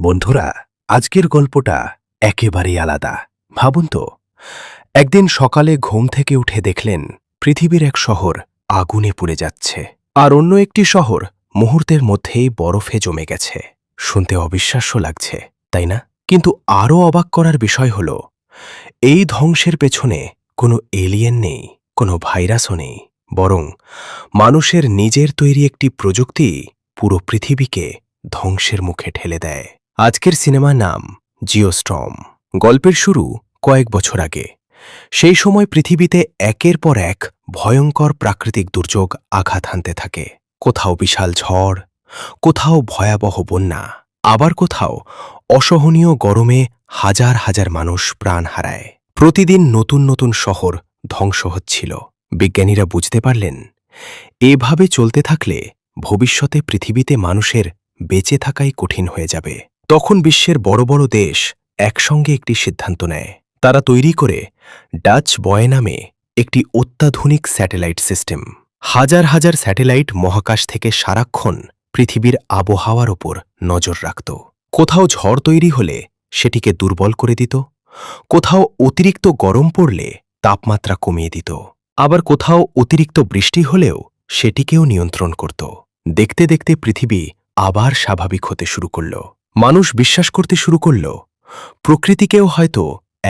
বন্ধুরা, আজকের গল্পটা একেবারেই আলাদা। ভাবুন তো, একদিন সকালে ঘুম থেকে উঠে দেখলেন পৃথিবীর এক শহর আগুনে পুড়ে যাচ্ছে, আর অন্য একটি শহর মুহূর্তের মধ্যেই বরফে জমে গেছে। শুনতে অবিশ্বাস্য লাগছে, তাই না? কিন্তু আরও অবাক করার বিষয় হল, এই ধ্বংসের পেছনে কোনো এলিয়েন নেই, কোনো ভাইরাসও নেই, বরং মানুষের নিজের তৈরি একটি প্রযুক্তি পুরো পৃথিবীকে ধ্বংসের মুখে ঠেলে দেয়। আজকের সিনেমার নাম জিওস্টর্ম। গল্পের শুরু কয়েক বছর আগে। সেই সময় পৃথিবীতে একের পর এক ভয়ঙ্কর প্রাকৃতিক দুর্যোগ আঘাত হানতে থাকে। কোথাও বিশাল ঝড়, কোথাও ভয়াবহ বন্যা, আবার কোথাও অসহনীয় গরমে হাজার হাজার মানুষ প্রাণ হারায়। প্রতিদিন নতুন নতুন শহর ধ্বংস হচ্ছিল। বিজ্ঞানীরা বুঝতে পারলেন, এভাবে চলতে থাকলে ভবিষ্যতে পৃথিবীতে মানুষের বেঁচে থাকাই কঠিন হয়ে যাবে। তখন বিশ্বের বড় বড় দেশ একসঙ্গে একটি সিদ্ধান্ত নেয়। তারা তৈরি করে ডাচ বয় নামে একটি অত্যাধুনিক স্যাটেলাইট সিস্টেম। হাজার হাজার স্যাটেলাইট মহাকাশ থেকে সারাক্ষণ পৃথিবীর আবহাওয়ার ওপর নজর রাখত। কোথাও ঝড় তৈরি হলে সেটিকে দুর্বল করে দিত, কোথাও অতিরিক্ত গরম পড়লে তাপমাত্রা কমিয়ে দিত, আবার কোথাও অতিরিক্ত বৃষ্টি হলেও সেটিকেও নিয়ন্ত্রণ করত। দেখতে দেখতে পৃথিবী আবার স্বাভাবিক হতে শুরু করল। মানুষ বিশ্বাস করতে শুরু করল, প্রকৃতিকেও হয়তো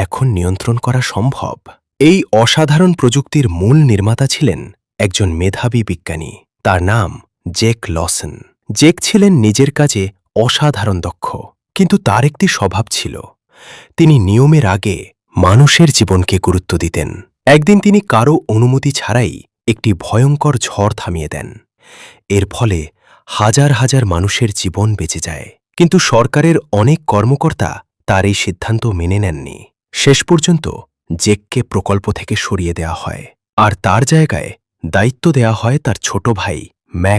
এখন নিয়ন্ত্রণ করা সম্ভব। এই অসাধারণ প্রযুক্তির মূল নির্মাতা ছিলেন একজন মেধাবী বিজ্ঞানী। তার নাম জ্যাক লসন। জ্যাক ছিলেন নিজের কাজে অসাধারণ দক্ষ, কিন্তু তার একটি স্বভাব ছিল, তিনি নিয়মের আগে মানুষের জীবনকে গুরুত্ব দিতেন। একদিন তিনি কারও অনুমতি ছাড়াই একটি ভয়ঙ্কর ঝড় থামিয়ে দেন। এর ফলে হাজার হাজার মানুষের জীবন বেঁচে যায়। কিন্তু সরকারের অনেক কর্মকর্তা তার এই সিদ্ধান্ত মেনে নেননি। শেষ পর্যন্ত জ্যাককে প্রকল্প থেকে সরিয়ে দেওয়া হয়, আর তার জায়গায় দায়িত্ব দেওয়া হয় তার ছোট ভাই ম্যাক